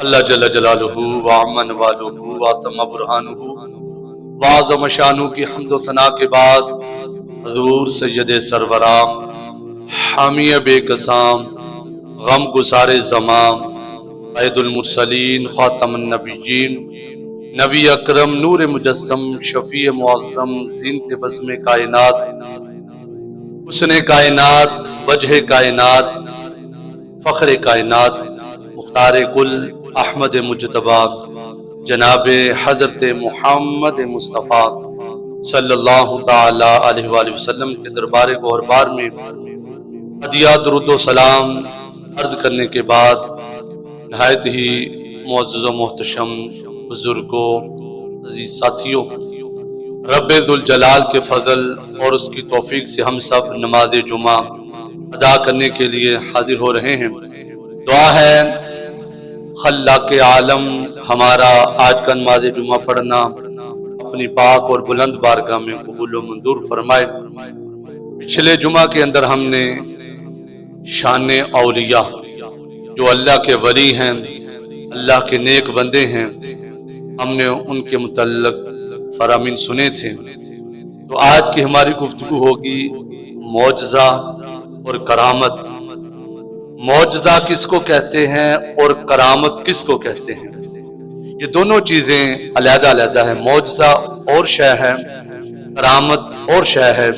اللہ جل جلالہ وعمن والہ واتم برہانہ وعظم شانہ کی حمد و ثنا کے بعد حضور سید سرورام حامی بے قسام غم گسار زمان قائد المرسلین خاتم النبیین نبی اکرم نور مجسم شفیع معظم زینت بزم کائنات حسن کائنات وجہ کائنات فخر کائنات مختار کل احمد مجتبی جناب حضرت محمد مصطفیٰ صلی اللہ تعالی علیہ وآلہ وسلم کے دربار گوہربار میں ہدیہ درود و سلام عرض کرنے کے بعد نہایت ہی معزز و محتشم بزرگوں عزیز ساتھیوں، رب ذوالجلال کے فضل اور اس کی توفیق سے ہم سب نماز جمعہ ادا کرنے کے لیے حاضر ہو رہے ہیں۔ دعا ہے خلاق عالم ہمارا آج کا نماز جمعہ پڑھنا اپنی پاک اور بلند بارگاہ میں قبول و منظور فرمائے۔ پچھلے جمعہ کے اندر ہم نے شان اولیاء جو اللہ کے ولی ہیں، اللہ کے نیک بندے ہیں، ہم نے ان کے متعلق فرامین سنے تھے۔ تو آج کی ہماری گفتگو ہوگی معجزہ اور کرامت۔ معجزہ کس کو کہتے ہیں اور کرامت کس کو کہتے ہیں؟ یہ دونوں چیزیں علیحدہ علیحدہ ہیں۔ معجزہ اور شے ہے، کرامت اور شے ہے۔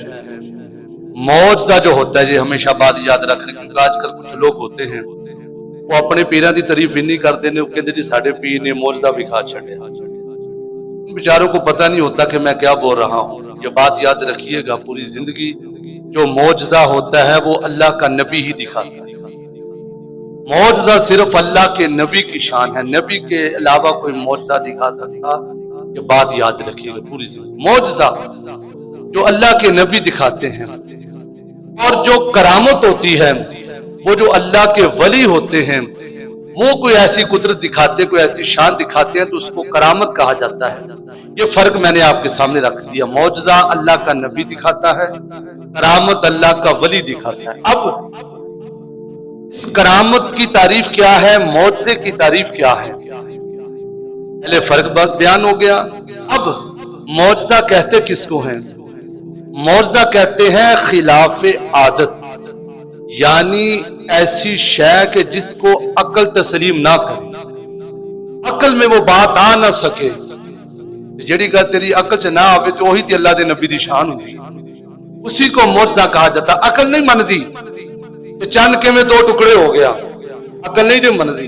معجزہ جو ہوتا ہے، یہ ہمیشہ بات یاد رکھیں، کیونکہ آج کل کچھ لوگ ہوتے ہیں وہ اپنے پیراں دی تعریف ہی نہیں کرتے نے، وہ کہتے جی ساڈے پیر نے معجزہ دکھا چھڑے۔ ان بیچاروں کو پتہ نہیں ہوتا کہ میں کیا بول رہا ہوں۔ یہ بات یاد رکھیے گا، پوری زندگی جو معجزہ ہوتا ہے وہ اللہ کا نبی ہی دکھاتا ہے۔ معجزہ صرف اللہ کے نبی کی شان ہے، نبی کے علاوہ کوئی معجزہ دکھا سکتا، یہ بات یاد رکھیے گا پوری زندگی۔ معجزہ جو اللہ کے نبی دکھاتے ہیں، اور جو کرامت ہوتی ہے وہ جو اللہ کے ولی ہوتے ہیں وہ کوئی ایسی قدرت دکھاتے، کوئی ایسی شان دکھاتے ہیں تو اس کو کرامت کہا جاتا ہے۔ یہ فرق میں نے آپ کے سامنے رکھ دیا۔ معجزہ اللہ کا نبی دکھاتا ہے، کرامت اللہ کا ولی دکھاتا ہے۔ اب اس کرامت کی تعریف کیا ہے، معجزے کی تعریف کیا ہے؟ پہلے فرق بات بیان ہو گیا۔ اب معجزہ کہتے کس کو ہیں؟ معجزہ کہتے ہیں خلاف عادت، یعنی ایسی شے کہ جس کو عقل تسلیم نہ کرے، عقل میں وہ بات آ نہ سکے۔ جڑی گل تیری عقل چ نہ آوے تو وہی تے اللہ دے نبی دی شان ہوندی، اسی کو معجزہ کہا جاتا۔ عقل نہیں مندی کہ چند کے میں دو ٹکڑے ہو گیا، عقل نہیں جو مندی،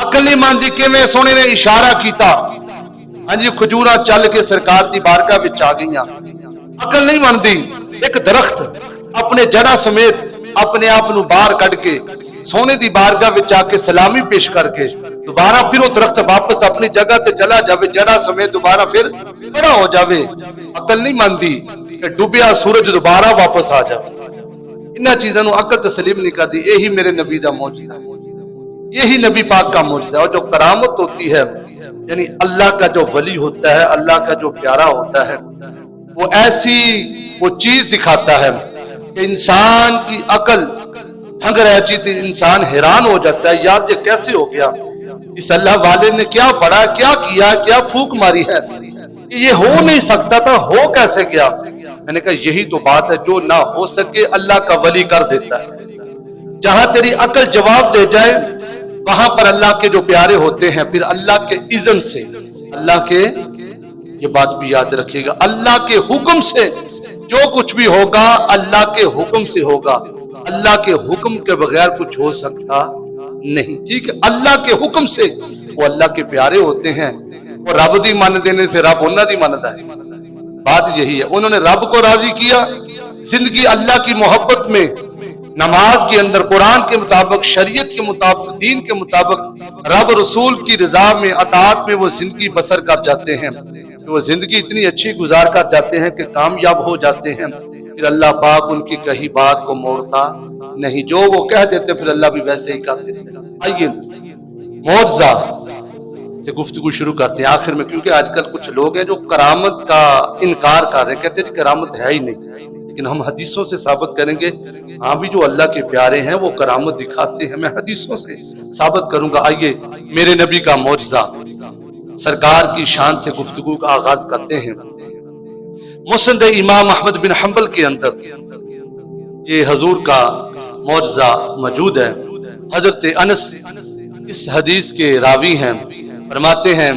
عقل نہیں مندی کہ میں سونے نے اشارہ کیتا، ہاں جی کھجوراں چل کے سرکار دی بارگاہ وچ آ گئیاں۔ عقل نہیں مندی ایک درخت اپنے جڑا سمیت اپنے آپ نو باہر کٹ کے سونے دی بارگاہ وچ آ کے سلامی پیش کر کے دوبارہ پھر وہ درخت واپس اپنی جگہ تے چلا جاوے، جڑا سمیت دوبارہ پھر کھڑا ہو جاوے۔ عقل نہیں مندی کہ ڈوبیا سورج دوبارہ واپس آ جاوے۔ انہاں چیزاں نو عقل تسلیم نہیں کردی۔ یہی میرے نبی دا معجزہ ہے، یہی نبی پاک کا معجزہ ہے۔ اور جو کرامت ہوتی ہے، یعنی اللہ کا جو ولی ہوتا ہے، اللہ کا جو پیارا ہوتا ہے، وہ ایسی وہ چیز دکھاتا ہے کہ انسان کی عقل ہنگ رہ جاتی، انسان حیران ہو جاتا ہے، یار یہ کیسے ہو گیا؟ اس اللہ والے نے کیا پڑھا، کیا کیا، کیا پھونک ماری ہے کہ یہ ہو نہیں سکتا تھا، ہو کیسے گیا؟ میں نے کہا یہی تو بات ہے، جو نہ ہو سکے اللہ کا ولی کر دیتا ہے۔ جہاں تیری عقل جواب دے جائے وہاں پر اللہ کے جو پیارے ہوتے ہیں پھر اللہ کے اذن سے، اللہ کے، یہ بات بھی یاد رکھیے گا، اللہ کے حکم سے جو کچھ بھی ہوگا اللہ کے حکم سے ہوگا۔ اللہ کے حکم کے بغیر کچھ ہو سکتا نہیں، ٹھیک ہے؟ اللہ کے حکم سے وہ اللہ کے پیارے ہوتے ہیں۔ وہ رب دی مان دینے سے رب انہاں دی ماندا ہے۔ بات یہی ہے، انہوں نے رب کو راضی کیا، زندگی اللہ کی محبت میں، نماز کے اندر قرآن کے مطابق، شریعت کے مطابق، دین کے مطابق، رب رسول کی رضا میں، اطاعت میں وہ زندگی بسر کر جاتے ہیں۔ وہ زندگی اتنی اچھی گزار کر جاتے ہیں کہ کامیاب ہو جاتے ہیں۔ پھر اللہ پاک ان کی کہی بات کو موڑتا نہیں، جو وہ کہہ دیتے پھر اللہ بھی ویسے ہی کر دیتے۔ آئیے معجزہ سے گفتگو شروع کرتے ہیں آخر میں، کیونکہ آج کل کچھ لوگ ہیں جو کرامت کا انکار کر رہے ہیں، کہتے ہیں کرامت ہے ہی نہیں۔ لیکن ہم حدیثوں سے ثابت کریں گے ہاں بھی جو اللہ کے پیارے ہیں وہ کرامت دکھاتے ہیں. میں حدیثوں سے ثابت کروں گا. آئیے میرے نبی کا معجزہ، سرکار کی شان سے گفتگو کا آغاز کرتے ہیں. مسند امام احمد بن حنبل کے اندر یہ حضور کا معجزہ موجود ہے. حضرت انس اس حدیث کے راوی ہیں. فرماتے ہیں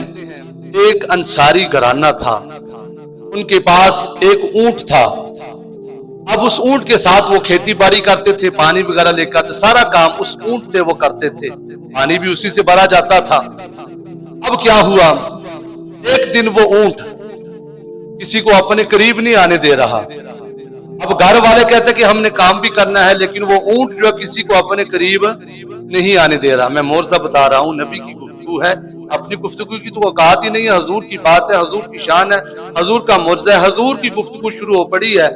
ایک انصاری گھرانہ تھا، ان کے پاس ایک اونٹ تھا. اب اس اونٹ کے ساتھ وہ کھیتی باڑی کرتے تھے، پانی وغیرہ لے کر سارا کام اس اونٹ سے وہ کرتے تھے، پانی بھی اسی سے بھرا جاتا تھا. اب کیا ہوا، ایک دن وہ اونٹ کسی کو اپنے قریب نہیں آنے دے رہا. اب گھر والے کہتے کہ ہم نے کام بھی کرنا ہے لیکن وہ اونٹ جو کسی کو اپنے قریب نہیں آنے دے رہا. میں معجزہ بتا رہا ہوں، نبی کی گفتگو ہے، اپنی گفتگو کی تو اوقات ہی نہیں ہے. حضور کی بات ہے، حضور کی شان ہے، حضور کا معجزہ ہے، حضور کی گفتگو شروع ہو پڑی ہے.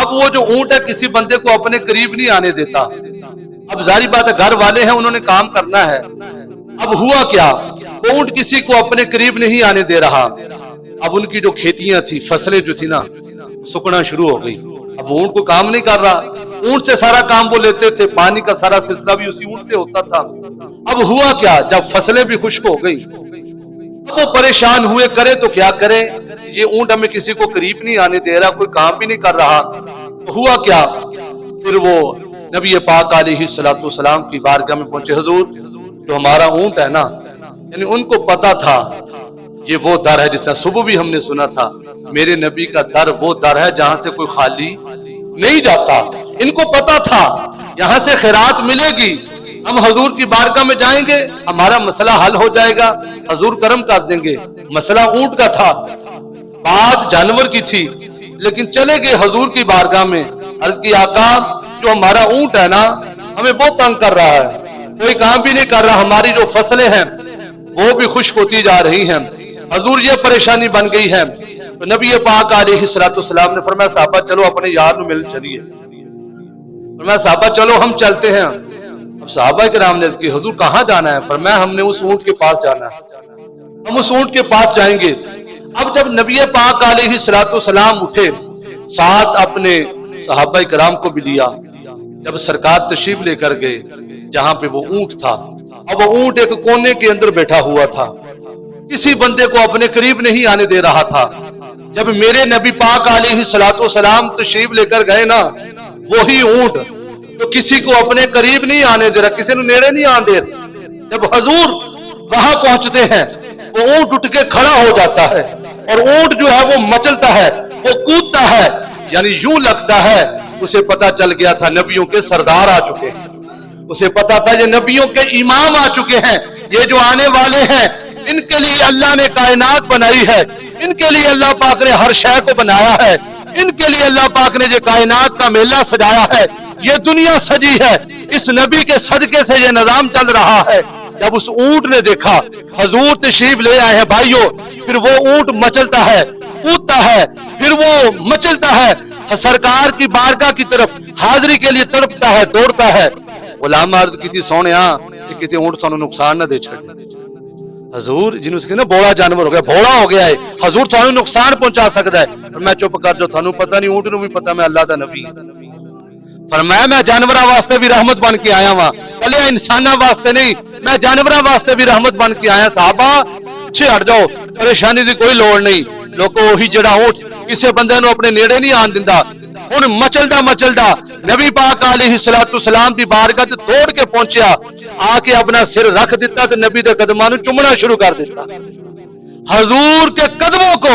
اب وہ جو اونٹ ہے کسی بندے کو اپنے قریب نہیں آنے دیتا. اب ظاہر بات ہے گھر والے ہیں، انہوں نے کام کرنا ہے. اب ہوا کیا، اونٹ کسی کو اپنے قریب نہیں آنے دے رہا. اب ان کی جو کھیتیاں تھی، فصلیں جو تھی نا، سکڑنا شروع ہو گئی. اب اونٹ کو کام نہیں کر رہا، اونٹ سے سارا کام وہ لیتے تھے، پانی کا سارا سلسلہ بھی اسی اونٹ سے ہوتا تھا. اب ہوا کیا، جب فصلیں بھی خشک ہو گئی اب وہ پریشان ہوئے، کرے تو کیا کرے، یہ اونٹ ہمیں کسی کو قریب نہیں آنے دے رہا، کوئی کام بھی نہیں کر رہا. ہوا کیا، پھر وہ نبی پاک علیہ الصلوۃ والسلام کی بارگاہ میں پہنچے. حضور جو ہمارا اونٹ ہے نا، یعنی ان کو پتا تھا یہ وہ در ہے، جس طرح صبح بھی ہم نے سنا تھا میرے نبی کا در وہ در ہے جہاں سے کوئی خالی نہیں جاتا. ان کو پتا تھا یہاں سے خیرات ملے گی، ہم حضور کی بارگاہ میں جائیں گے، ہمارا مسئلہ حل ہو جائے گا، حضور کرم کر دیں گے. مسئلہ اونٹ کا تھا، بات جانور کی تھی، لیکن چلے گئے حضور کی بارگاہ میں. عرض کی آقا جو ہمارا اونٹ ہے نا ہمیں بہت تنگ کر رہا ہے، کوئی کام بھی نہیں کر رہا، ہماری جو فصلیں ہیں وہ بھی خشک ہوتی جا رہی ہیں. حضور یہ پریشانی بن گئی ہے. تو نبی پاک علیہ الصلوۃ والسلام نے فرمایا صحابہ چلو اپنے یار نو مل چلیے. فرمایا صحابہ چلو ہم چلتے ہیں. اب صحابہ کرام نے کہ حضور کہاں جانا ہے؟ فرمایا ہم نے اس اونٹ کے پاس جانا ہے، ہم اس اونٹ کے پاس جائیں گے. اب جب نبی پاک علیہ الصلوۃ والسلام اٹھے، ساتھ اپنے صحابہ کرام کو بھی لیا. جب سرکار تشریف لے کر گئے جہاں پہ وہ اونٹ تھا، اب وہ اونٹ ایک کونے کے اندر بیٹھا ہوا تھا، کسی بندے کو اپنے قریب نہیں آنے دے رہا تھا. جب میرے نبی پاک علیہ الصلوۃ والسلام تشریف لے کر گئے نا، وہی اونٹ تو کسی کو اپنے قریب نہیں آنے دے رہا، کسی نے نیڑے نہیں آنے دے رہا. جب حضور وہاں پہنچتے ہیں وہ اونٹ اٹھ کے کھڑا ہو جاتا ہے، اور اونٹ جو ہے وہ مچلتا ہے، وہ کودتا ہے، یعنی یوں لگتا ہے اسے پتا چل گیا تھا نبیوں کے سردار آ چکے ہیں، اسے پتا تھا یہ نبیوں کے امام آ چکے ہیں، یہ جو آنے والے ہیں ان کے لیے اللہ نے کائنات بنائی ہے، ان کے لیے اللہ پاک نے ہر شے کو بنایا ہے، ان کے لیے اللہ پاک نے یہ کائنات کا میلہ سجایا ہے، یہ دنیا سجی ہے، اس نبی کے صدقے سے یہ نظام چل رہا ہے. جب اس اونٹ نے دیکھا حضور تشریف لے آئے ہیں بھائیوں، پھر وہ اونٹ مچلتا ہے، کودتا ہے، پھر وہ مچلتا ہے، سرکار کی بارگاہ کی طرف حاضری کے لیے تڑپتا ہے، دوڑتا ہے. غلام عرض کی تھی سونے کہ کسی اونٹ سانو نقصان نہ دے چھڑے. حضور جنہوں سے نا بوڑا جانور ہو گیا، بوڑا ہو گیا ہے، حضور تھانو نقصان پہنچا سکتا ہے. میں چپ کر جو تھانو پتہ نہیں، اونٹ نو بھی پتہ میں اللہ دا نبی. فرمایا میں جانوراں واسطے بھی رحمت بن کے آیا ہاں، کلے انساناں واسطے نہیں، میں جانوراں واسطے بھی رحمت بن کے آیا. صحابہ پیچھے ہٹ جاؤ، پریشانی دی کوئی لوڑ نہیں. لوگوں وہی جڑا اونٹ کسی بندے نو اپنے نیڑے نہیں آن دیندا، ہن مچلدا مچلدا نبی پاک علیہ الصلوۃ والسلام دی بارگاہ تے دوڑ کے پہنچیا، آ کے اپنا سر رکھ دیتا تے نبی دے قدماں نو چومنا شروع کر دیتا. حضور کے قدموں کو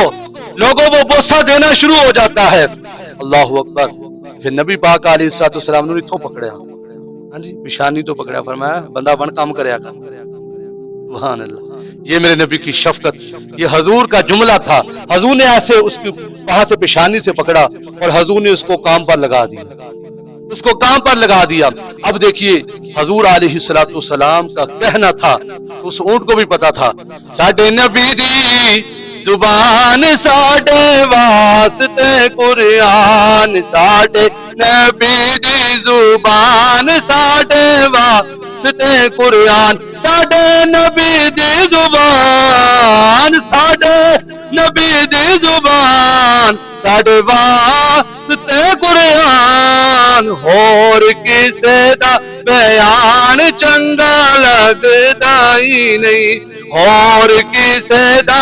لوگوں وہ بوسہ دینا شروع ہو جاتا ہے. اللہ اکبر. پھر نبی پاک علیہ الصلوۃ والسلام نے اتھوں پکڑیا، ہاں جی پیشانی تو پکڑیا، فرمایا بندہ بن کام کریا کر. سبحان اللہ. یہ میرے نبی کی شفقت، یہ حضور کا جملہ تھا. حضور نے ایسے اس کی وہاں سے پیشانی سے پکڑا اور حضور نے اس کو کام پر لگا دیا، اس کو کام پر لگا دیا. اب دیکھیے حضور علیہ الصلوۃ والسلام کا کہنا تھا، اس اونٹ کو بھی پتا تھا، ساڈے نبی دی زبان ساڈے واسطے قرآن، ساڈے نبی دی زبان ساڈے واسطے قرآن، ساڈے نبی دی زبان، ساڈے نبی دی زبان، ساڈے واسطے قرآن. ਹੋਰ ਕਿਸੇ ਦਾ ਬਿਆਨ ਚੰਗਾ ਲੱਗਦਾ ਹੀ ਨਹੀਂ, ਹੋਰ ਕਿਸੇ ਦਾ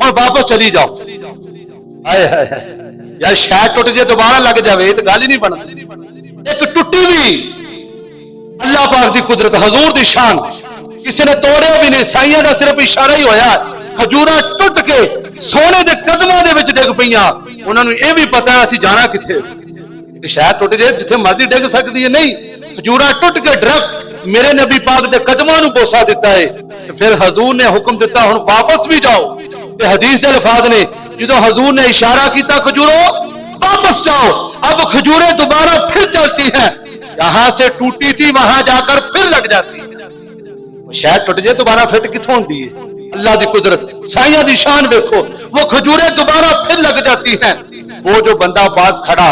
اور واپس چلی جاؤ. ہائے ہائے ہائے یار شاید ٹوٹ جائے دوبارہ لگ جائے یہ تو گل ہی نہیں بنتی. ایک ٹوٹی بھی اللہ پاک دی قدرت حضور دی شان کسی نے توڑیا بھی نہیں. سائیاں دا صرف اشارہ ہی ہویا کھجوراں ٹوٹ کے سونے دے قدماں دے وچ ڈگ پیاں. انہاں نوں یہ بھی پتا ہے اسی جانا کتھے کہ شاید ٹوٹ جائے جتھے مرضی ڈگ سکتی ہے. نہیں کھجوراں ٹوٹ کے درخت میرے نبی پاک دے قدماں نوں بوسا دیتا ہے. پھر حضور نے حکم دیتا ہن واپس بھی جاؤ. یہ حدیث دے الفاظ نے جدو حضور نے اشارہ کیتا کھجوروں واپس جاؤ. اب کھجوریں دوبارہ پھر چلتی ہیں. یہاں سے ٹوٹی تھی وہاں جا کر پھر لگ جاتی ہے. شاید ٹوٹ جائے دوبارہ فٹ کتوں ہوتی ہے. اللہ دی قدرت سائیاں دی شان دیکھو. وہ کھجوریں دوبارہ پھر لگ جاتی ہیں. وہ جو بندہ باز کھڑا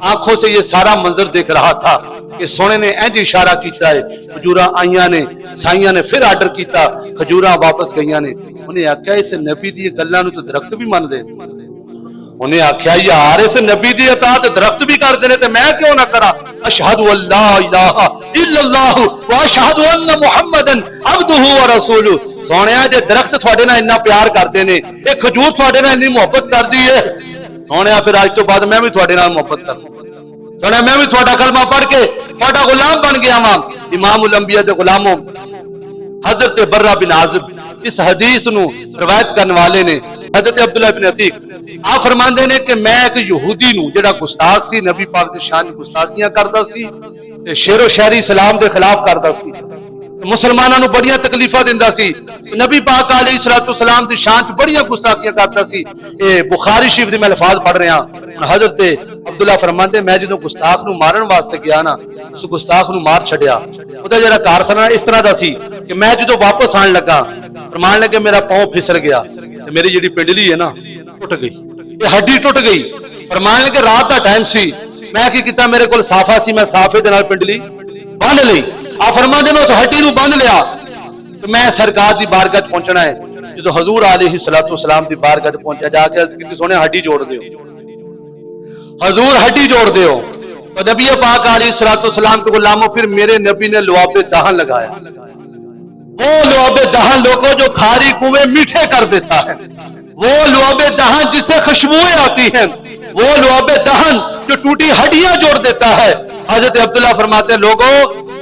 آنکھوں سے یہ سارا منظر دیکھ رہا تھا کہ سونے نے انج اشارہ کیتا ہے. کھجوراں آئیاں نے سائیاں نے پھر آرڈر کیتا کھجوراں واپس گئیاں نے. انہیں آخیا اس نبی دی گلاں نوں تو درخت بھی من دے. انہیں آخیا یار اس نبی دی اطاعت درخت بھی کر دے تے میں کیوں نہ کرا. اشہد ان لا الہ الا اللہ واشہد ان محمدا عبدہ ورسولہ. سونیا جے درخت تھوڑے نال اتنا پیار کردے نے اے کھجور تھوڑے نال اتنی محبت کردی ہے سونیا پھر اج تو بعد میں بھی تھوڑے نال محبت کروں. سونیا میں بھی تھوڑا کلمہ پڑھ کے تھوڑا غلام بن گیا ہاں. امام الانبیاء دے غلاموں حضرت برہ بن عازب اس حدیث نو روایت کرنے والے نے حضرت عبداللہ بن عتیق آپ فرماندے نے کہ میں ایک یہودی نو جڑا گستاخ سی نبی پاک دی شان گستاخیاں کردا سی تے شعر و شاعری اسلام دے خلاف کردا سی مسلماناں نو بڑیاں تکلیفاں دیندا سی. نبی پاک علیہ الصلوۃ والسلام دی شان چ بڑیاں گستاخیاں کردا سی. اے بخاری شریف دے میں الفاظ پڑھ رہا ہاں. حضرت عبداللہ فرماندے میں جدوں گستاخ نو مارن واسطے گیا نا اس گستاخ نو مار چھڈیا. اودا جڑا کارخانہ اس طرح دا سی کہ میں جدوں واپس آن لگا فرمان لگے میرا پاؤں پھسل گیا تے میری جڑی پنڈلی ہے نا ٹوٹ گئی. یہ ہڈی ٹوٹ گئی. فرمان لگے رات دا ٹائم سی میں کی کیتا میرے کول صافہ سی میں صافے دے نال پنڈلی بن لئی. آپ فرماندے میں اس ہڈی نو بن لیا تو میں سرکار دی بارگاہ پہنچنا ہے. جدوں حضور علیہ الصلوۃ والسلام دی بارگاہ پہنچا جا کے کسی سونے ہڈی جوڑ دیو حضور ہڈی جوڑ دیو. تو نبی پاک علیہ الصلوۃ والسلام کے غلاموں پھر میرے نبی نے لعاب دہن لگایا. وہ لعاب دہن لوگوں جو کھاری کنویں میٹھے کر دیتا ہے. وہ لعاب دہن جس سے خوشبوئیں آتی ہیں. وہ لعاب دہن جو ٹوٹی ہڈیاں جوڑ دیتا ہے. حضرت عبداللہ فرماتے ہیں لوگوں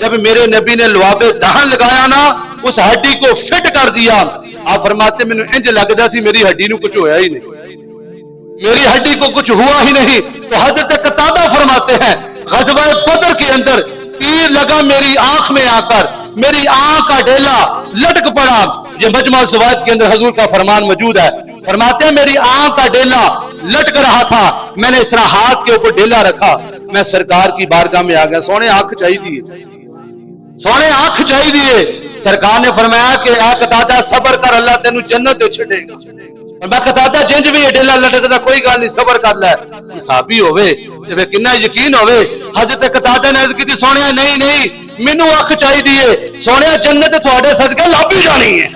جب میرے نبی نے لعاب دہن لگایا نا اس ہڈی کو فٹ کر دیا. آپ فرماتے ہیں مینوں انج لگدا سی میری ہڈی نو کچھ ہویا ہی نہیں میری ہڈی کو کچھ ہوا ہی نہیں. تو حضرت قتادہ فرماتے ہیں غزوہ بدر کے اندر تیر لگا میری آنکھ میں آ کر میری آنکھ کا ڈیلا لٹک پڑا. یہ مجمع الزوائد کے اندر حضور کا فرمان موجود ہے. فرماتے ہیں میری آنکھ کا ڈیلا لٹک رہا تھا میں نے اس طرح ہاتھ کے اوپر ڈیلا رکھا میں سرکار کی بارگاہ میں آ گیا. سونے آنکھ چاہیے سونے آنکھ چاہیے. سرکار نے فرمایا کہ اے قتادہ صبر کر اللہ تینوں جنت دے چھڈے گا. میں قتادہ جنج بھی ڈیلا لٹکدا کوئی گل نہیں صبر کر لے. صحابی ہوے تے کنا یقین ہوے. حضرت قتادہ نے عرض کی سونیا نہیں نہیں مینوں اکھ چاہیے. سونیا جنت تواڈے صدقے لب ہی جانی ہے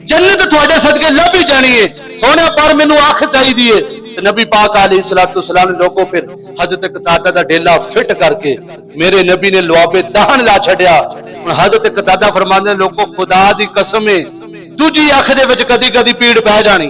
جنت تواڈے صدقے لب ہی جانی ہے. سونیا پر مینوں اکھ چاہیے. نبی پاک علیہ الصلوۃ والسلام نے لوگوں پھر حضرت قتادہ دا ڈیلا فٹ کر کے میرے نبی نے لعاب دہن لا چھڈیا. حضرت قتادہ فرماندے ہیں لوگوں خدا دی قسم ہے دوجی اکھ دے وچ کدی کدی پیڑ پہ جانی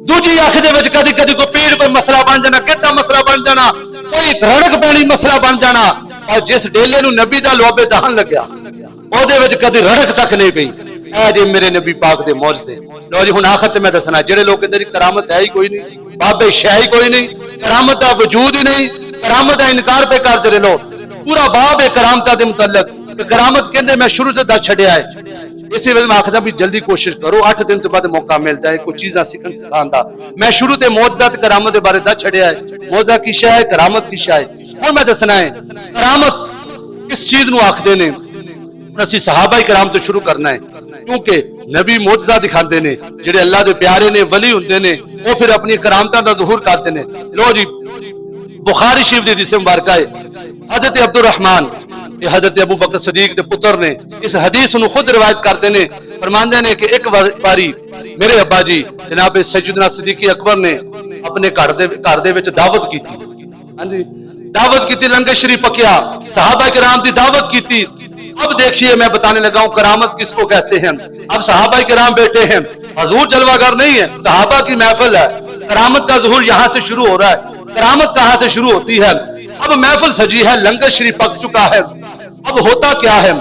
دوجی اکھ دے وچ کدی کدی کوئی پیڑ کوئی مسئلہ بن جانا کتا مسئلہ بن جانا کوئی رڑک پانی مسئلہ بن جانا. اور جس ڈیلے نو نبی دا لعاب دہن لگیا او دے وچ کدی رڑک تک نہیں پئی. اے جی میرے نبی پاک دے معجزے. لو جی ہن آخر تے میں دسنا جڑے لوگ کہندے کرامت ہے ہی کوئی نہیں بابے شے ہی کوئی نہیں کرامت دا وجود ہی نہیں کرامت دا انکار پہ کرتے رہے لو. پورا باب ہے کرامت دے متعلق کہ کرامت کہندے میں شروع سے دس چھڈیا ہے. اسی وجہ میں آخدا بھی جلدی کوشش کرو 8 دن تو بعد موقع ملتا ہے کوئی چیزاں سیکھن سکھان دا. میں شروع تے معجزات کرامت دے بارے دس چھڈیا ہے. معجزہ کی شے ہے کرامت کی شے ہے. ہن میں دسنا ہے کرامت کس چیز نو آکھدے نے. اسی صحابہ کرام تو شروع کرنا ہے کیونکہ نبی معجزہ دکھاندے نے جڑے اللہ دے پیارے نے ولی ہوندے نے وہ پھر اپنی کرامتاں دا ظہور کرتے نے. لو جی بخاری شریف دی حدیث مبارکہ ہے حضرت عبد الرحمن یہ حضرت ابو بکر صدیق دے پتر نے اس حدیث نو خود روایت کرتے نے. فرماندے نے کہ ایک باری میرے ابا جی جناب سیدنا صدیق اکبر نے اپنے گھر دے وچ دعوت کیتی. ہاں جی دعوت کیتی لنگر شریف پکیا صحابہ کرام دی دعوت کیتی. اب دیکھیے میں بتانے لگا ہوں کرامت کس کو کہتے ہیں. اب صحابہ کرام بیٹھے ہیں حضور جلوہ گر نہیں ہے، صحابہ کی محفل ہے، کرامت کا ظہور یہاں سے شروع ہو رہا ہے۔ کرامت کہاں سے شروع ہوتی ہے؟ اب محفل سجی ہے، لنگر شریف پک چکا ہے، اب ہوتا کیا ہے؟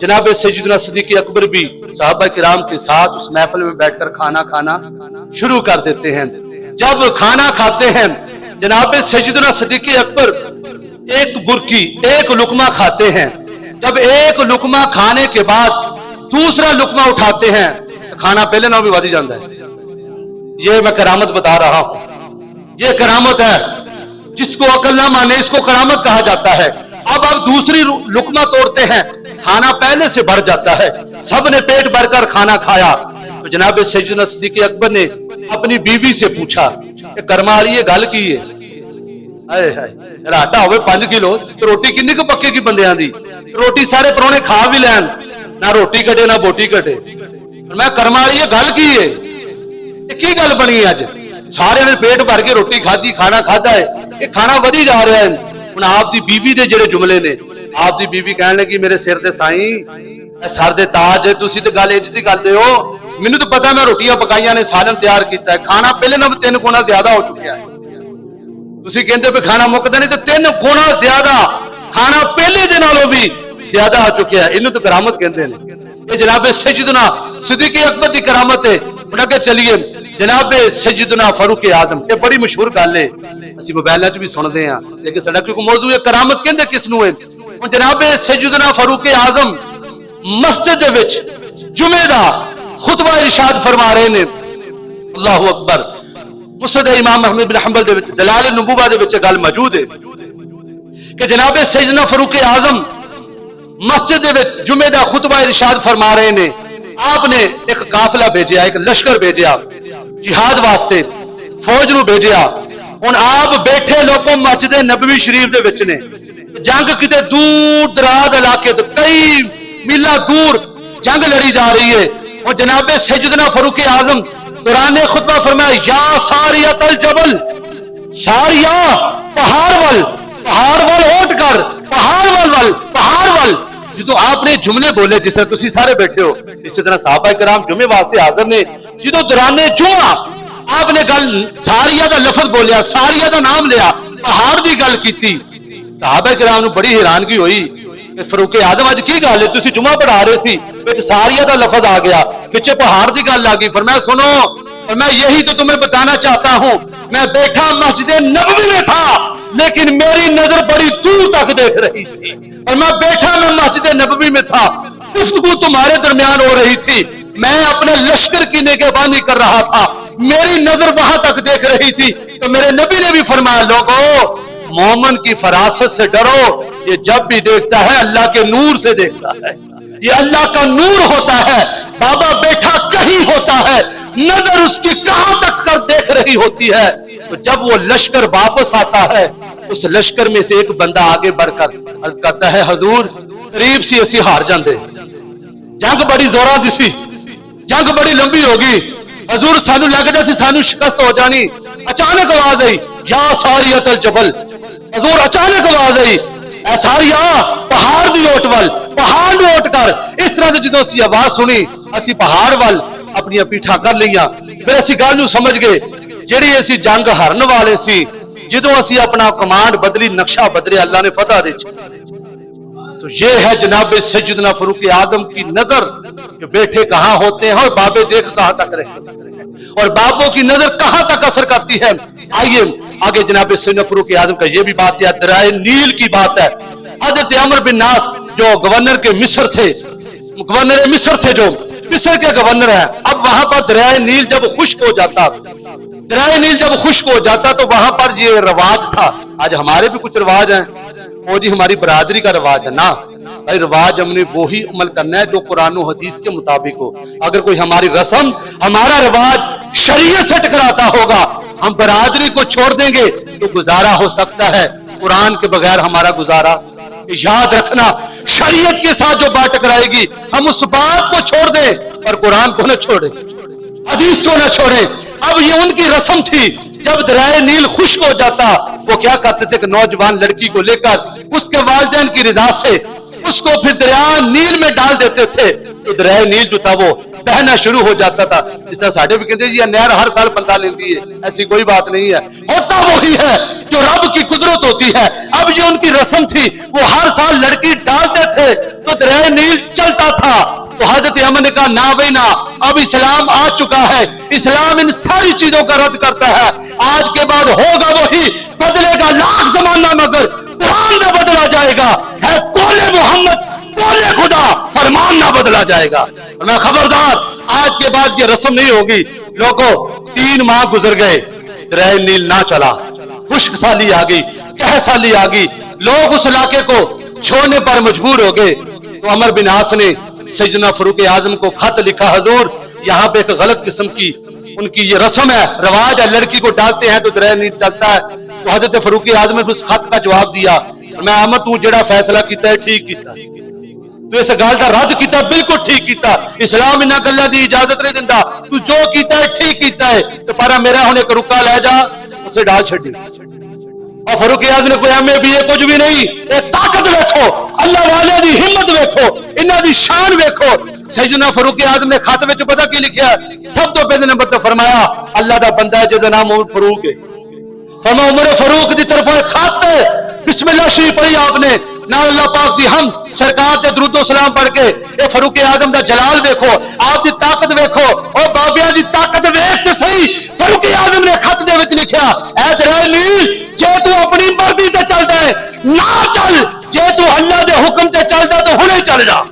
جناب سیدنا صدیق اکبر بھی صحابہ کرام کے ساتھ اس محفل میں بیٹھ کر کھانا کھانا شروع کر دیتے ہیں۔ جب کھانا کھاتے ہیں جناب سیدنا صدیق اکبر ایک برکی ایک لقمہ کھاتے ہیں، جب ایک لقمہ کھانے کے بعد دوسرا لقمہ اٹھاتے ہیں کھانا پہلے نہ بھی وادی جاتا ہے۔ یہ میں کرامت بتا رہا ہوں، یہ کرامت ہے، جس کو عقل نہ مانے اس کو کرامت کہا جاتا ہے۔ اب آپ دوسری لقمہ توڑتے ہیں، کھانا پہلے سے بڑھ جاتا ہے، سب نے پیٹ بھر کر کھانا کھایا تو جناب سیدنا صدیق اکبر نے اپنی بیوی سے پوچھا کہ کرما لیے گل کی ہے؟ آٹا ہوئے 5 کلو تو روٹی کنی کو پکے کی بندیاں دی؟ روٹی سارے پرونے کھا بھی لین، نہ روٹی کٹے نہ بوٹی کٹے۔ میں کرما لیے گل کی ہے، کی گل بنی اج؟ سارے نے پیٹ بھر کے روٹی کھادی، کھانا کھادا ہے، یہ کھانا ودی جا رہا ہے۔ ہن آپ دی بیوی دے جڑے جملے نے، آپ دی بیوی کہنے لگی میرے سر تے سائیں سر دے تاج ہے، تسی تے گل اج دی کردے ہو، مینوں تو پتہ میں روٹیاں پکائیاں نے، سالن تیار کیتا ہے، کھانا پہلے نہ 3 گنا زیادہ ہو چکا ہے۔ تسی کہندے پہ کھانا مکدا نہیں، تے 3 گنا زیادہ کھانا پہلے دے نالوں بھی زیادہ ہو چکا ہے۔ اینوں تو کرامت کہندے نے۔ یہ جناب سیدنا صدیق اکبر دی کرامت ہے۔ انہاں کہ چلیے جناب سیدنا فاروق اعظم، یہ بڑی مشہور گل ہے، اسی موبائل وچ بھی سنتے ہیں، لیکن ساڈا کیونکہ موضوع ہے کرامت کہندے کس نوں ہے۔ جناب سیدنا فاروق اعظم مسجد دے وچ جمعے دا خطبہ ارشاد فرما رہے نے، اللہ اکبر۔ مسند امام احمد بن حنبل دے وچ دلائل النبوہ دے وچ گل موجود ہے کہ جناب سیدنا فاروق اعظم مسجد دے وچ جمعے دا خطبہ ارشاد فرما رہے نے۔ آپ نے ایک قافلہ بھیجیا، ایک لشکر بھیجیا جہاد واسطے، فوج نو بھیجیا۔ ہن آپ بیٹھے لوگوں مسجد نبوی شریف دے وچ نے، جنگ کتے دور دراز علاقے تو کئی میلاں دور جنگ لڑی جا رہی ہے۔ اور جناب سیدنا فاروق اعظم دوران خطبہ فرمایا یا ساریت الجبل، ساریہ پہاڑ ول، پہاڑ ول اٹھ کر، پہاڑ ول پہاڑ ول۔ جدو آپ نے جملے بولے جس طرح تسی سارے بیٹھے ہو، اسی طرح صحابہ کرام جمعے واسطے حاضر نے، جدو دوران جمعہ آپ نے گل ساریہ دا لفظ بولیا، ساریہ دا نام لیا، پہاڑ دی گل کیتی، صحابہ کرام نو بڑی حیرانگی ہوئی کہ فاروق اعظم اج کی گل ہے، تسی جمعہ پڑھا رہے سی وچ ساریہ دا لفظ آ گیا، پیچھے پہاڑ دی گل آ گئی۔ فرمایا سنو، اور میں یہی تو تمہیں بتانا چاہتا ہوں، میں بیٹھا مسجد نبوی میں تھا لیکن میری نظر بڑی دور تک دیکھ رہی تھی، اور میں بیٹھا میں مسجد نبوی میں تھا، گفتگو تمہارے درمیان ہو رہی تھی، میں اپنے لشکر کی نگہبانی کر رہا تھا، میری نظر وہاں تک دیکھ رہی تھی۔ تو میرے نبی نے بھی فرمایا لوگو مومن کی فراست سے ڈرو، یہ جب بھی دیکھتا ہے اللہ کے نور سے دیکھتا ہے، یہ اللہ کا نور ہوتا ہے۔ بابا بیٹھا کہیں ہوتا ہے، نظر اس کی کہاں تک کر دیکھ رہی ہوتی ہے، تو جب وہ لشکر واپس آتا ہے اس لشکر میں سے ایک بندہ آگے بڑھ کر عرض کرتا ہے حضور قریب سی اسی ہار جاندے، جنگ بڑی زوراں دی سی، جنگ بڑی لمبی ہوگی، حضور سانو لگدا سی سانو شکست ہو جانی۔ اچانک آواز آئی یا ساریت الجبل، حضور اچانک آواز آئی اے ساریہ پہاڑ دی اوٹ ول، پہاڑ نو اوٹ کر۔ اس طرح سے جدوں اسی آواز سنی اسی پہاڑ ول اپنی پیٹھاں کر لیاں، پھر اسی گل نو سمجھ گئے جیڑی اسی جنگ ہارن والے سی، جدوں اسی اپنا کمانڈ بدلی، نقشہ بدلے، اللہ نے فتح دے چکی۔ تو یہ ہے جناب سیدنا فاروق اعظم کی نظر کہ بیٹھے کہاں ہوتے ہیں اور بابے دیکھ کہاں تک رہتے ہیں، اور بابوں کی نظر کہاں تک اثر کرتی ہے۔ آئیے آگے جناب سیدنا فاروق اعظم کا یہ بھی بات ہے، دریائے نیل کی بات ہے۔ حضرت عمرو بن ناس جو گورنر کے مصر تھے، گورنر مصر تھے، جو مصر کے گورنر ہیں، اب وہاں پر دریائے نیل جب خشک ہو جاتا، دریائے نیل جب خشک ہو جاتا تو وہاں پر یہ رواج تھا، آج ہمارے بھی کچھ رواج ہیں، وہ جی ہماری برادری کا رواج ہے نا، بھائی رواج ہم نے وہی عمل کرنا ہے جو قرآن و حدیث کے مطابق ہو۔ اگر کوئی ہماری رسم، ہمارا رواج شریعت سے ٹکراتا ہوگا، ہم برادری کو چھوڑ دیں گے تو گزارا ہو سکتا ہے، قرآن کے بغیر ہمارا گزارا۔ یاد رکھنا شریعت کے ساتھ جو بات ٹکرائے گی ہم اس بات کو چھوڑ دیں، اور قرآن کو نہ چھوڑیں، حدیث کو نہ چھوڑیں۔ اب یہ ان کی رسم تھی، جب دریائے نیل خشک ہو جاتا وہ کیا کرتے تھے کہ نوجوان لڑکی کو لے کر اس کے والدین کی رضا سے اس کو پھر دریا نیل میں ڈال دیتے تھے، تو دریائے نیل جو تھا وہ بہنا شروع ہو جاتا تھا. جس طرح ساڈے بھی کہتے جی یہ نہر ہر سال بندہ لیندی ہے, ایسی کوئی بات نہیں ہے, ہوتا وہی ہے جو رب کی قدرت ہوتی ہے. اب یہ ان کی رسم تھی, وہ ہر سال لڑکی ڈالتے تھے تو دریائے نیل چلتا تھا. تو حضرت عمر نے کہا نہ بھائی نہ, اب اسلام آ چکا ہے, اسلام ان ساری چیزوں کا رد کرتا ہے. آج کے بعد ہوگا وہی, بدلے گا لاکھ زمانہ مگر قرآن نہ بدلا جائے گا. ہے قول محمد قول خدا, فرمان نہ بدلا جائے گا. میں خبردار, آج کے بعد یہ رسم نہیں ہوگی. لوگوں 3 ماہ گزر گئے, دریائے نیل نہ چلا, خشک سالی آ گئی, قحط سالی آ گئی, لوگ اس علاقے کو چھوڑنے پر مجبور ہو گئے. تو عمر بن عاص نے سیدنا فاروق اعظم کو خط لکھا, حضور یہاں پہ ایک غلط قسم کی ان کی یہ رسم ہے, رواج ہے, لڑکی کو ڈالتے ہیں تو دریائے نیل چلتا ہے. تو حضرت فاروق اعظم نے اس خط کا جواب دیا, میں عمر تو جڑا فیصلہ کیتا ہے ٹھیک کیتا, تو اس گل کا رد کیتا, بالکل ٹھیک کیتا. اسلام انہاں گلاں دی اجازت نہیں دیندا, تو جو کیتا ہے ٹھیک کیتا ہے. تو پر میرا ہن ایک رکا لے جا, اسے ڈال چھڈی. اور فاروق اعظم نے کوئی ایم اے بی اے کچھ بھی نہیں, اے طاقت دیکھو, اللہ والے دی ہمت دیکھو, انہاں دی شان دیکھو. سیدنا فاروق اعظم نے خط وچ پتہ کی لکھیا, سب تو پہلے نمبر تے فرمایا اللہ دا بندہ ہے جس دا نام عمر فاروق ہے. فرمایا عمر فاروق دی طرف خط ہے, بسم اللہ شریف پڑھی آپ نے, نال اللہ پاک دی ہم سرکار تے درود و سلام پڑھ کے اے فاروق اعظم دا جلال دیکھو, آپ دی طاقت دیکھو, اور بابیاں دی طاقت ویکھ تے صحیح. فاروق اعظم نے خط دے وچ لکھیا, اے دریائے نیل جے تو اپنی مرضی تے چلدا ہے نہ چل, جے تو اللہ دے حکم تے چلدا تو ہنے چل جا,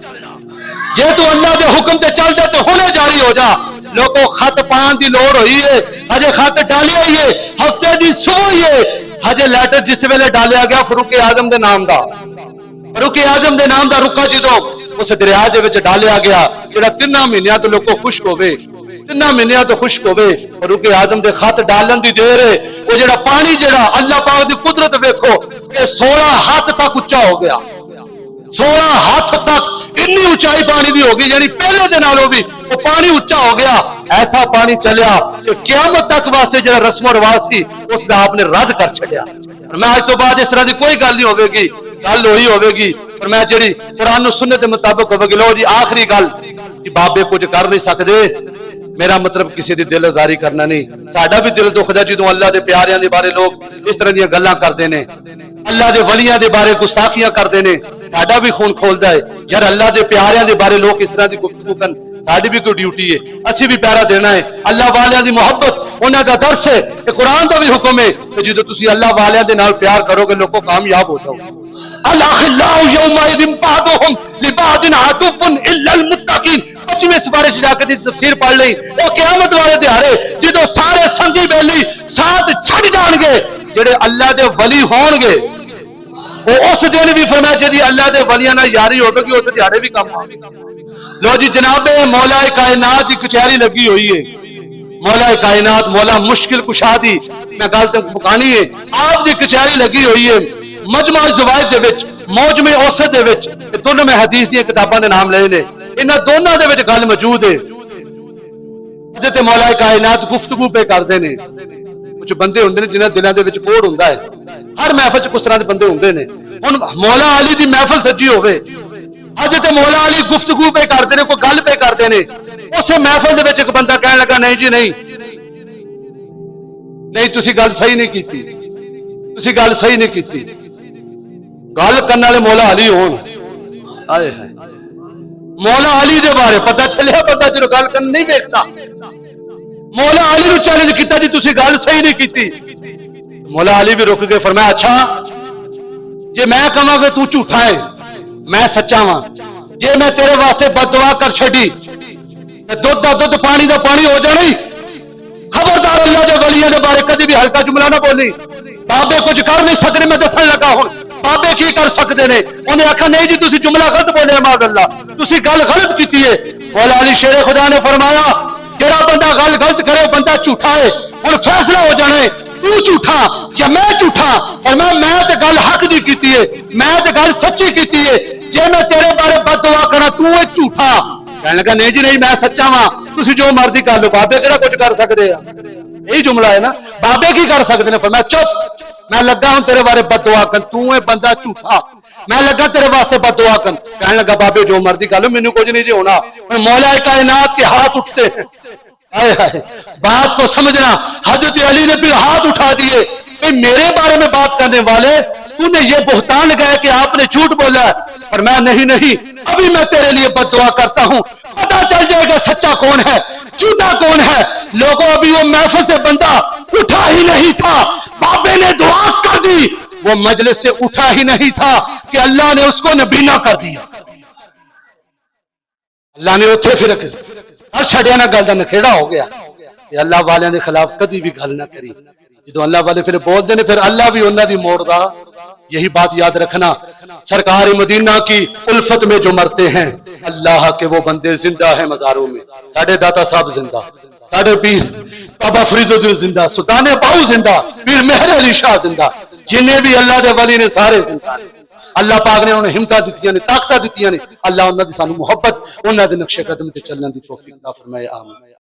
جے تو اللہ دے حکم تے چلدا تو ہنے جاری ہو جا. لوگوں خط پان دی لوڑ ہوئی ہے, ہجے خط ڈالیا ہی ہے, ہفتے دی صبح ہی ہے, ہجے لیٹر جس ویلے ڈالیا گیا فاروق اعظم دے نام دا, فاروق اعظم دے نام دا رکا جدوں اس دریا دے وچ ڈالیا گیا, جڑا 3 مہینیاں تو لوگوں خشک ہوے, 3 مہینیاں تو خشک ہوے. فاروق اعظم دے خط ڈالن دی دیر ہے, وہ جڑا پانی جڑا اللہ پاک دی قدرت ویکھو کہ 16 ہاتھ تک اونچا ہو گیا, 16 ہاتھ تک اتنی اونچائی پانی دی ہو گئی, یعنی پہلے دے نالوں بھی وہ پانی اونچا ہو گیا. ایسا پانی چلیا کہ قیامت تک واسطے جو رسم و رواج سی اس دا آپ نے رد کر چھڈیا. میں آج تو بعد اس طرح دی کوئی گل نہیں ہوے گی, گل وہی ہوے گی پر میں جڑی قرآن و سنت کے مطابق ہوے گی. لو جی آخری گل, کہ بابے کچھ کر نہیں سکدے, میرا مطلب کسی دی دل آزاری کرنا نہیں. ساڈا بھی دل دکھدا جدوں اللہ دے پیاریاں دے بارے لوگ اس طرح دی گلاں کردے نے, اللہ دے ولیاں دے بارے گستاخیاں کردے نے, ساڈا بھی خون کھولدا ہے یار اللہ دے پیاریاں دے بارے لوگ اس طرح دی گفتگو کرن, ساڈی بھی کوئی ڈیوٹی ہے, اسی بھی پیارا دینا ہے. اللہ والیاں دی محبت انہاں دا درس ہے, کہ قرآن دا بھی حکم ہے کہ جدوں تسی اللہ والیاں دے نال پیار کرو گے لوگوں کامیاب ہو جاؤ. الاخلاء یومئذ بعضهم لبعض عدو الا المتقین. 25ویں سپارش جا کے تفسیر پڑھ لئی, وہ قیامت والے دیہاڑے جدوں سارے سنگی بیلی ساتھ چھڈ جان گے, جڑے اللہ دے ولی ہون گے وہ اس دن بھی فرمایا جی اللہ دے ولیاں نال یاری ہوے گی, اس دیہاڑے بھی کام آ. لو جی جناب مولا کائنات کی کچہری لگی ہوئی ہے, مولا کائنات مولا مشکل کشا دی, میں گل تے مکانی ہے, آپ دی کچہری لگی ہوئی ہے. مجمع زوائد دے وچ, موجم اوسط دے وچ, دونوں میں حدیث دی کتاباں دے نام لے نے, انہاں دونوں دے وچ گل موجود ہے. حضرت مولا کائنات گفتگو پہ کردے نے, کچھ بندے ہوندے نے جنہاں دلاں دے وچ کوڑ ہوندا ہے, ہر محفل چ کس طرح دے بندے ہوندے نے. ہن مولا علی دی محفل سجی ہوے, حضرت مولا علی گفتگو پہ کردے نے, کوئی گل پہ کردے نے, اس محفل دے وچ ایک بندہ کہنے لگا نہیں جی نہیں نہیں تسی گل صحیح نہیں کیتی, تسی گل صحیح نہیں کیتی. گل کرنے والے مولا علی ہون, آئے مولا علی دے بارے پتہ چلیا, پتہ جو گل کرن نہیں ویکھدا, مولا علی نو چیلنج کیتا جی تسی گل صحیح نہیں کیتی. مولا علی بھی رک گئے, فرمایا اچھا جے میں کہاں کہ تو جھوٹا ہے میں سچا ہاں, جے میں تیرے واسطے بد دعا کر چھڈی تے دودھ دا دودھ پانی دا پانی ہو جانی. خبردار اللہ دے ولیاں دے بارے کدی بھی ہلکا جملہ نہ بولی. بابے کچھ کر نہیں سکتے, میں دسن لگا ہوں بابے کی کر سکتے نے. انہیں آخا نہیں جی تسی جملہ غلط بولے, معاذ اللہ تسی گل غلط کیتی ہے. مولا علی شیر خدا نے فرمایا جڑا بندہ گل غلط کرے بندہ جھوٹا ہے. ہن فیصلہ ہو جانا ہے تو جھوٹا یا میں جھوٹا, اور میں تے گل حق دی کیتی ہے, میں تے گل سچی کیتی ہے. جے میں تیرے بارے بد دعا کراں تو اے جھوٹا. کہنے لگا نہیں جی نہیں میں سچا ہاں, تسی جو مرضی کر لو, بابے کہڑا کچھ کر سکدے آ. یہی جملہ ہے نا. بابے کی کر سکتے ہیں؟ فرمایا چپ، میں لگا ہوں تیرے بارے بد دعا کر، تو ہے بندہ جھوٹا، میں لگا تیرے واسطے بد دعا کر. کہنے لگا بابے جو مرضی کر لو، مینوں کچھ نہیں جی ہونا. مولا کائنات کے ہاتھ اٹھتے ہیں. ہائے ہائے، بات کو سمجھنا. حضرت علی نے پھر ہاتھ اٹھا دیے کہ میرے بارے میں بات کرنے والے، تو نے یہ بہتان لگایا کہ آپ نے جھوٹ بولا ہے. پر میں نہیں، ابھی میں تیرے لیے بد دعا کرتا ہوں، پتہ چل جائے گا سچا کون ہے جھوٹا کون ہے. لوگوں ابھی وہ محفل سے بندہ اٹھا ہی نہیں تھا، بابے نے دعا کر دی، وہ مجلس سے اٹھا ہی نہیں تھا کہ اللہ نے اس کو نبینا کر دیا. اللہ نے اتھے پھر ہر چھڑیا نہ گل دا نکھیڑا ہو گیا کہ اللہ والے کے خلاف کدی بھی گل نہ کری. جدو اللہ والے پھر بول دے پھر اللہ بھی انہاں دی موڑ دا. یہی بات یاد رکھنا، سرکار مدینہ کی الفت میں جو مرتے ہیں اللہ کے وہ بندے زندہ ہیں مزاروں میں. ساڈے داتا صاحب زندہ، ساڈے پیر بابا فرید الدین زندہ، سلطان باؤ زندہ، پیر مہر علی شاہ زندہ، جنہیں بھی اللہ دے ولی نے سارے زندہ. اللہ پاک نے انہیں ہمت دیتی نے، طاقت دیتی نے. اللہ انہاں دی سانو محبت، انہاں دے نقش قدم تے چلن دی توفیق عطا فرمائے. آمین.